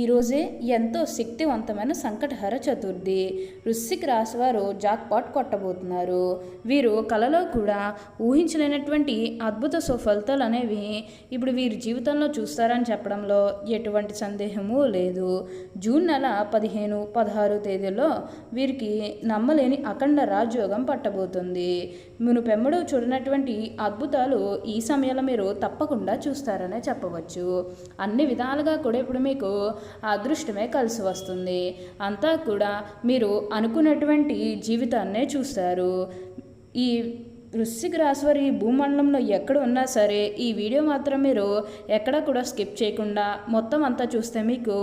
ఈరోజే ఎంతో శక్తివంతమైన సంకటహర చతుర్థి. వృశ్చిక రాశి వారు జాక్పాట్ కొట్టబోతున్నారు. వీరు కలలో కూడా ఊహించలేనటువంటి అద్భుత సుఫలితాలు అనేవి ఇప్పుడు వీరి జీవితంలో చూస్తారని చెప్పడంలో ఎటువంటి సందేహము లేదు. జూన్ నెల 15, 16 తేదీల్లో వీరికి నమ్మలేని అఖండ రాజయోగం పట్టబోతుంది. మునుపెమ్మడు చూడనటువంటి అద్భుతాలు ఈ సమయంలో మీరు తప్పకుండా చూస్తారనే చెప్పవచ్చు. అన్ని విధాలుగా కూడా ఇప్పుడు మీకు అదృష్టమే కలిసి వస్తుంది. అంతా కూడా మీరు అనుకున్నటువంటి జీవితాన్నే చూస్తారు. ఈ వృశ్చిక రాశి వారి భూమండలంలో ఎక్కడ ఉన్నా సరే ఈ వీడియో మాత్రం మీరు ఎక్కడ కూడా స్కిప్ చేయకుండా మొత్తం అంతా చూస్తే మీకు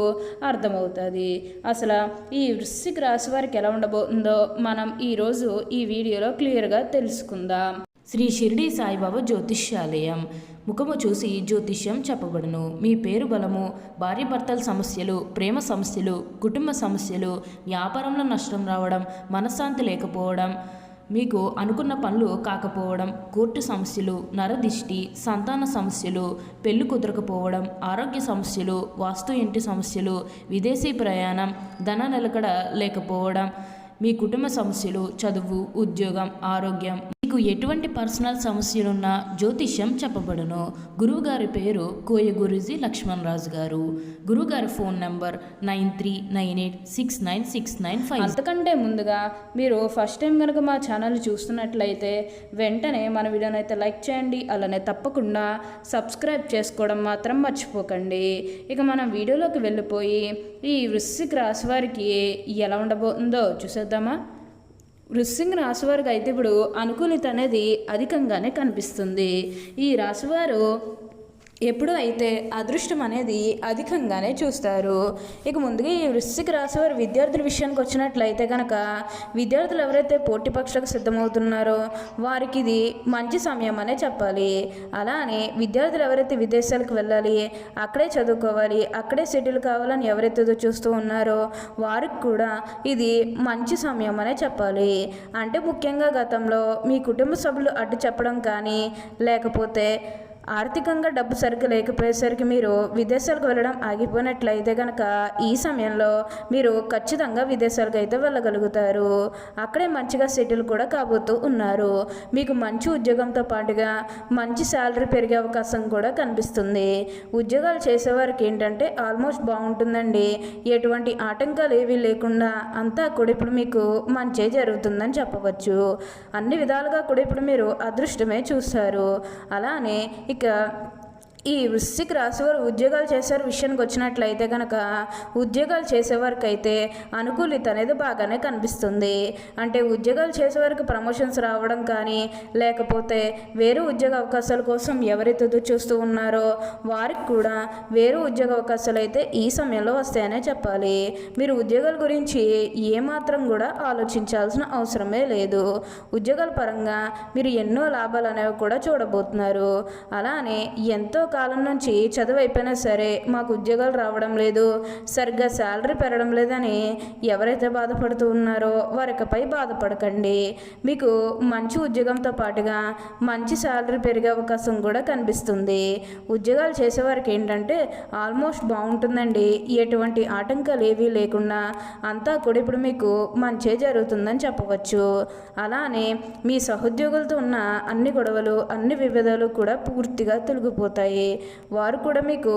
అర్థమవుతుంది. అసలు ఈ వృశ్చిక రాశి వారికి ఎలా ఉండబోతుందో మనం ఈరోజు ఈ వీడియోలో క్లియర్గా తెలుసుకుందాం. శ్రీ షిరిడి సాయిబాబా జ్యోతిష్యాలయం. ముఖము చూసి జ్యోతిష్యం చెప్పబడును. మీ పేరు బలము, భార్యాభర్తల సమస్యలు, ప్రేమ సమస్యలు, కుటుంబ సమస్యలు, వ్యాపారంలో నష్టం రావడం, మనశ్శాంతి లేకపోవడం, మీకు అనుకున్న పనులు కాకపోవడం, కోర్టు సమస్యలు, నరదిష్టి, సంతాన సమస్యలు, పెళ్లి కుదరకపోవడం, ఆరోగ్య సమస్యలు, వాస్తు ఇంటి సమస్యలు, విదేశీ ప్రయాణం, ధన నిలకడ లేకపోవడం, మీ కుటుంబ సమస్యలు, చదువు, ఉద్యోగం, ఆరోగ్యం, మీకు ఎటువంటి పర్సనల్ సమస్యలున్నా జ్యోతిష్యం చెప్పబడును. గురువుగారి పేరు కోయ గురూజీ లక్ష్మణ్ రాజు గారు. గురువుగారి ఫోన్ నంబర్ 9398696995. అంతకంటే ముందుగా మీరు ఫస్ట్ టైం కనుక మా ఛానల్ చూస్తున్నట్లయితే వెంటనే మన వీడియోని అయితే లైక్ చేయండి. అలానే తప్పకుండా సబ్స్క్రైబ్ చేసుకోవడం మాత్రం మర్చిపోకండి. ఇక మనం వీడియోలోకి వెళ్ళిపోయి ఈ వృశ్చిక రాశి వారికి ఎలా ఉండబోతుందో చూసేద్దామా. వృశ్చిక రాశి వారికి అయితే ఇప్పుడు అనుకూలిత అనేది అధికంగానే కనిపిస్తుంది. ఈ రాశివారు ఎప్పుడు అయితే అదృష్టం అనేది అధికంగానే చూస్తారు. ఇక ముందుగా ఈ వృశ్చిక రాశి వారి విద్యార్థుల విషయానికి వచ్చినట్లయితే కనుక విద్యార్థులు ఎవరైతే పోటీ పరీక్షలకు సిద్ధమవుతున్నారో వారికి ఇది మంచి సమయం అనే చెప్పాలి. అలానే విద్యార్థులు ఎవరైతే విదేశాలకు వెళ్ళాలి, అక్కడే చదువుకోవాలి, అక్కడే సెటిల్ కావాలని ఎవరైతే చూస్తూ ఉన్నారో వారికి కూడా ఇది మంచి సమయం అనే చెప్పాలి. అంటే ముఖ్యంగా గతంలో మీ కుటుంబ సభ్యులు అడ్డు చెప్పడం కానీ లేకపోతే ఆర్థికంగా డబ్బు సరిగ్గా లేకపోయేసరికి మీరు విదేశాలకు వెళ్ళడం ఆగిపోయినట్లయితే కనుక ఈ సమయంలో మీరు ఖచ్చితంగా విదేశాలకు అయితే వెళ్ళగలుగుతారు. అక్కడే మంచిగా సెటిల్ కూడా కాబోతూ ఉన్నారు. మీకు మంచి ఉద్యోగంతో పాటుగా మంచి శాలరీ పెరిగే అవకాశం కూడా కనిపిస్తుంది. ఉద్యోగాలు చేసేవారికి ఏంటంటే ఆల్మోస్ట్ బాగుంటుందండి. ఎటువంటి ఆటంకాలు ఏవీ లేకుండా అంతా కూడా ఇప్పుడు మీకు మంచి జరుగుతుందని చెప్పవచ్చు. అన్ని విధాలుగా కూడా ఇప్పుడు మీరు అదృష్టమే చూస్తారు. అలానే ఇక ఈ వృశ్చిక రాశి వారు ఉద్యోగాలు చేసే విషయానికి వచ్చినట్లయితే కనుక ఉద్యోగాలు చేసేవారికి అయితే అనుకూలిత అనేది బాగానే కనిపిస్తుంది. అంటే ఉద్యోగాలు చేసేవారికి ప్రమోషన్స్ రావడం కానీ లేకపోతే వేరే ఉద్యోగ అవకాశాల కోసం ఎవరైతే చూస్తూ ఉన్నారో వారికి కూడా వేరే ఉద్యోగ అవకాశాలు అయితే ఈ సమయంలో వస్తాయనే చెప్పాలి. మీరు ఉద్యోగాల గురించి ఏమాత్రం కూడా ఆలోచించాల్సిన అవసరమే లేదు. ఉద్యోగాల పరంగా మీరు ఎన్నో లాభాలు అనేవి కూడా చూడబోతున్నారు. అలానే ఎంతో కాలం నుంచి చదువు అయిపోయినా సరే మాకు ఉద్యోగాలు రావడం లేదు, సరిగ్గా శాలరీ పెరగడం లేదని ఎవరైతే బాధపడుతూ ఉన్నారో వారికపై బాధపడకండి. మీకు మంచి ఉద్యోగంతో పాటుగా మంచి శాలరీ పెరిగే అవకాశం కూడా కనిపిస్తుంది. ఉద్యోగాలు చేసేవారికి ఏంటంటే ఆల్మోస్ట్ బాగుంటుందండి. ఎటువంటి ఆటంకాలు ఏవీ లేకుండా అంతా కూడా ఇప్పుడు మీకు మంచి జరుగుతుందని చెప్పవచ్చు. అలానే మీ సహోద్యోగులతో ఉన్న అన్ని గొడవలు, అన్ని విభేదాలు కూడా పూర్తిగా తొలగిపోతాయి. వారు కూడా మీకు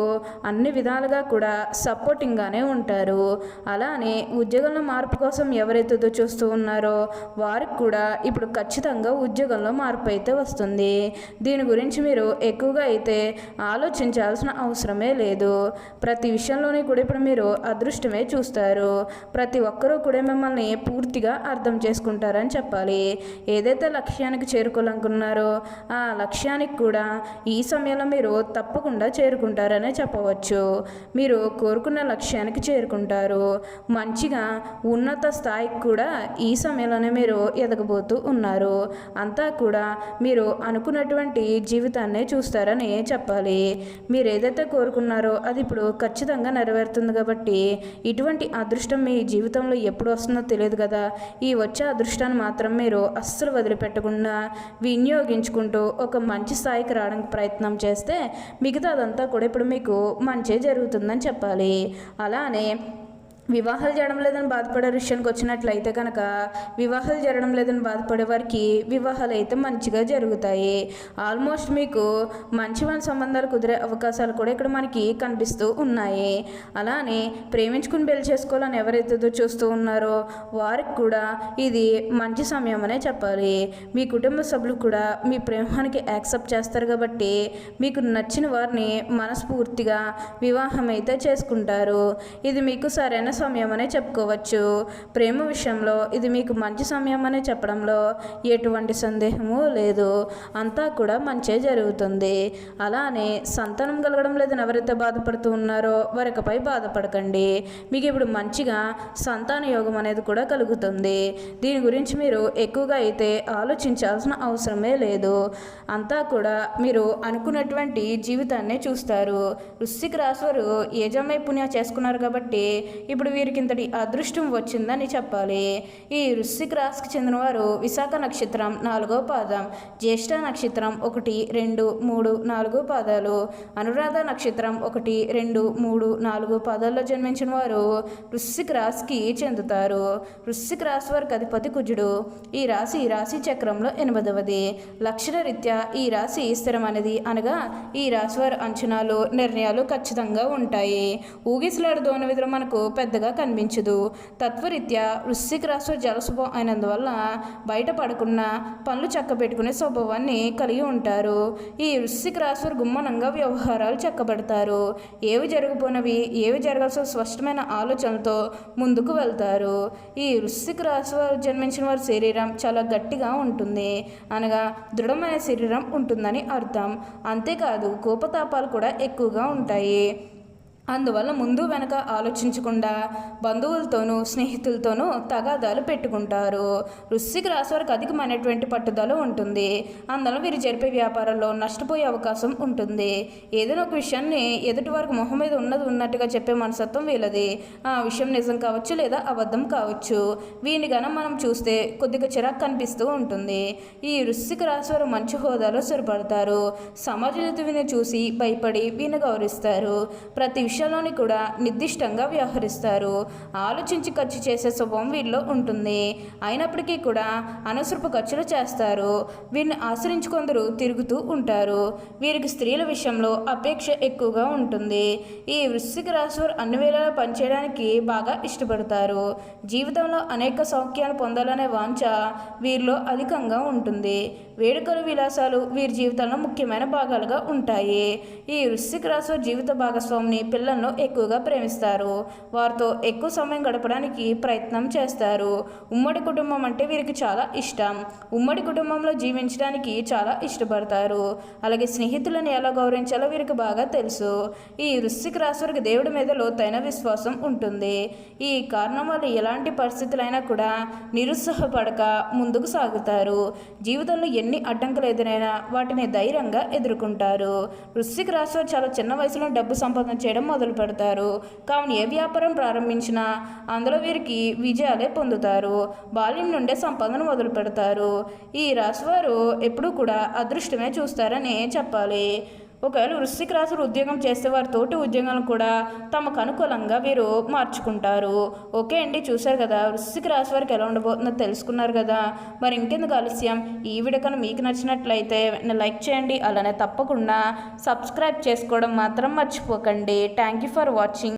అన్ని విధాలుగా కూడా సపోర్టింగ్గానే ఉంటారు. అలానే ఉద్యోగంలో మార్పు కోసం ఎవరైతే చూస్తూ ఉన్నారో వారికి కూడా ఇప్పుడు ఖచ్చితంగా ఉద్యోగంలో మార్పు అయితే వస్తుంది. దీని గురించి మీరు ఎక్కువగా అయితే ఆలోచించాల్సిన అవసరమే లేదు. ప్రతి విషయంలోనే కూడా ఇప్పుడు మీరు అదృష్టమే చూస్తారు. ప్రతి ఒక్కరూ కూడా మిమ్మల్ని పూర్తిగా అర్థం చేసుకుంటారని చెప్పాలి. ఏదైతే లక్ష్యానికి చేరుకోవాలనుకున్నారో ఆ లక్ష్యానికి కూడా ఈ సమయంలో మీరు తప్పకుండా చేరుకుంటారనే చెప్పవచ్చు. మీరు కోరుకున్న లక్ష్యానికి చేరుకుంటారు. మంచిగా ఉన్నత స్థాయికి కూడా ఈ సమయంలోనే మీరు ఎదగబోతూ ఉన్నారు. అంతా కూడా మీరు అనుకున్నటువంటి జీవితాన్నే చూస్తారని చెప్పాలి. మీరు ఏదైతే కోరుకున్నారో అది ఇప్పుడు ఖచ్చితంగా నెరవేరుతుంది. కాబట్టి ఇటువంటి అదృష్టం మీ జీవితంలో ఎప్పుడు వస్తుందో తెలియదు కదా. ఈ వచ్చే అదృష్టాన్ని మాత్రం మీరు అస్సలు వదిలిపెట్టకుండా వినియోగించుకుంటూ ఒక మంచి స్థాయికి రావడానికి ప్రయత్నం చేస్తే మిగతా అదంతా కూడా ఇప్పుడు మీకు మంచి జరుగుతుందని చెప్పాలి. అలానే వివాహాలు జరగడం లేదని బాధపడే విషయానికి వచ్చినట్లయితే కనుక వివాహాలు జరగడం లేదని బాధపడే వారికి వివాహాలు అయితే మంచిగా జరుగుతాయి. ఆల్మోస్ట్ మీకు మంచి సంబంధాలు కుదిరే అవకాశాలు కూడా ఇక్కడ మనకి కనిపిస్తూ ఉన్నాయి. అలానే ప్రేమించుకుని పెళ్లి చేసుకోవాలని ఎవరైతే చూస్తూ ఉన్నారో వారికి కూడా ఇది మంచి సమయం అనే చెప్పాలి. మీ కుటుంబ సభ్యులు కూడా మీ ప్రేమానికి యాక్సెప్ట్ చేస్తారు కాబట్టి మీకు నచ్చిన వారిని మనస్ఫూర్తిగా వివాహం అయితే చేసుకుంటారు. ఇది మీకు సరైన సమయం అనే చెప్పుకోవచ్చు. ప్రేమ విషయంలో ఇది మీకు మంచి సమయం అనే చెప్పడంలో ఎటువంటి సందేహము లేదు. అంతా కూడా మంచే జరుగుతుంది. అలానే సంతానం కలగడం లేదని ఎవరైతే బాధపడుతూ ఉన్నారో వారికపై బాధపడకండి. మీకు ఇప్పుడు మంచిగా సంతాన యోగం అనేది కూడా కలుగుతుంది. దీని గురించి మీరు ఎక్కువగా అయితే ఆలోచించాల్సిన అవసరమే లేదు. అంతా కూడా మీరు అనుకున్నటువంటి జీవితాన్ని చూస్తారు. వృశ్చిక రాశి వారు ఏజమై పుణ్య చేసుకున్నారు కాబట్టి ఇప్పుడు వీరికి ఇంతటి అదృష్టం వచ్చిందని చెప్పాలి. ఈ వృశ్చిక రాశికి చెందినవారు విశాఖ నక్షత్రం 4వ పాదం, జ్యేష్ఠ నక్షత్రం 1, 2, 3, 4 పాదాలు, అనురాధ నక్షత్రం 1, 2, 3, 4 పాదాల్లో జన్మించిన వారు వృశ్చిక రాశికి చెందుతారు. వృశ్చిక రాశి వారికి అధిపతి కుజుడు. ఈ రాశి చక్రంలో 8వది. లక్షణ రీత్యా ఈ రాశి స్థిరమైనది అనగా ఈ రాశి వారి అంచనాలు నిర్ణయాలు ఖచ్చితంగా ఉంటాయి. ఊగిసలాడుదోన విధులు మనకు పెద్దగా కనిపించదు. తత్వరీత్యా వృశ్చిక రాశి జల స్వభావం అయినందువల్ల బయటపడకుండా పనులు చక్కబెట్టుకునే స్వభావాన్ని కలిగి ఉంటారు. ఈ వృశ్చిక రాశి గుమ్మనంగా వ్యవహారాలు చక్కబెడతారు. ఏవి జరగబోనవి ఏవి జరగాల్సిన స్పష్టమైన ఆలోచనలతో ముందుకు వెళ్తారు. ఈ వృశ్చిక రాశి వారు జన్మించిన వారి శరీరం చాలా గట్టిగా ఉంటుంది అనగా దృఢమైన శరీరం ఉంటుందని అర్థం. అంతేకాదు కోపతాపాలు కూడా ఎక్కువగా ఉంటాయి. అందువల్ల ముందు వెనక ఆలోచించకుండా బంధువులతోనూ స్నేహితులతోనూ తగాదాలు పెట్టుకుంటారు. వృశ్చిక రాశి వారికి అధికమైనటువంటి పట్టుదల ఉంటుంది. అందువల్ల వీరు జరిపే వ్యాపారాల్లో నష్టపోయే అవకాశం ఉంటుంది. ఏదైనా ఒక విషయాన్ని ఎదుటి వారికి మొహం మీద ఉన్నట్టుగా చెప్పే మనస్తత్వం వీళ్ళది. ఆ విషయం నిజం కావచ్చు లేదా అబద్ధం కావచ్చు. వీని గనం మనం చూస్తే కొద్దిగా చిరాకు కనిపిస్తూ ఉంటుంది. ఈ వృశ్చిక రాశి వారు మంచి హోదాలో స్థిరపడతారు. సమాజంలో వీని చూసి భయపడి వీని గౌరవిస్తారు. ప్రతి విషయంలోని కూడా నిర్దిష్టంగా వ్యవహరిస్తారు. ఆలోచించి ఖర్చు చేసే స్వభావం వీరిలో ఉంటుంది. అయినప్పటికీ కూడా అనవసరపు ఖర్చులు చేస్తారు. వీరిని ఆశ్రయించి కొందరు తిరుగుతూ ఉంటారు. వీరికి స్త్రీల విషయంలో అపేక్ష ఎక్కువగా ఉంటుంది. ఈ వృశ్చిక రాశి వారు అన్ని వేళలా పనిచేయడానికి బాగా ఇష్టపడతారు. జీవితంలో అనేక సౌఖ్యాలు పొందాలనే వాంఛ వీరిలో అధికంగా ఉంటుంది. వేడుకలు విలాసాలు వీరి జీవితంలో ముఖ్యమైన భాగాలుగా ఉంటాయి. ఈ వృశ్చిక రాశి వారి జీవిత భాగస్వామిని పిల్లలను ఎక్కువగా ప్రేమిస్తారు. వారితో ఎక్కువ సమయం గడపడానికి ప్రయత్నం చేస్తారు. ఉమ్మడి కుటుంబం అంటే వీరికి చాలా ఇష్టం. ఉమ్మడి కుటుంబంలో జీవించడానికి చాలా ఇష్టపడతారు. అలాగే స్నేహితులను ఎలా గౌరవించాలో వీరికి బాగా తెలుసు. ఈ వృశ్చిక రాశి వారికి దేవుడి మీద లోతైన విశ్వాసం ఉంటుంది. ఈ కారణం వల్ల ఎలాంటి పరిస్థితులైనా కూడా నిరుత్సాహపడక ముందుకు సాగుతారు. జీవితంలో ఎన్ని అడ్డంకులు ఎదురైనా వాటిని ధైర్యంగా ఎదుర్కొంటారు. వృశ్చిక రాశి వారు చాలా చిన్న వయసులో డబ్బు సంపాదన చేయడం మొదలు పెడతారు. కావున ఏ వ్యాపారం ప్రారంభించినా అందులో వీరికి విజయాలే పొందుతారు. బాల్యం నుండే సంపాదన మొదలు పెడతారు. ఈ రాశివారు ఎప్పుడూ కూడా అదృష్టమే చూస్తారని చెప్పాలి. ఒకవేళ వృశ్చిక రాశి ఉద్యోగం చేసే వారి తోటి ఉద్యోగాలను కూడా తమకు అనుకూలంగా వీరు మార్చుకుంటారు. ఓకే అండి, చూశారు కదా వృశ్చిక రాశి వారికి ఎలా ఉండబోతుందో తెలుసుకున్నారు కదా. మరి ఇంకెందుకు ఆలస్యం, ఈ వీడియో కన్నా మీకు నచ్చినట్లయితే లైక్ చేయండి. అలానే తప్పకుండా సబ్స్క్రైబ్ చేసుకోవడం మాత్రం మర్చిపోకండి. Thank you for watching.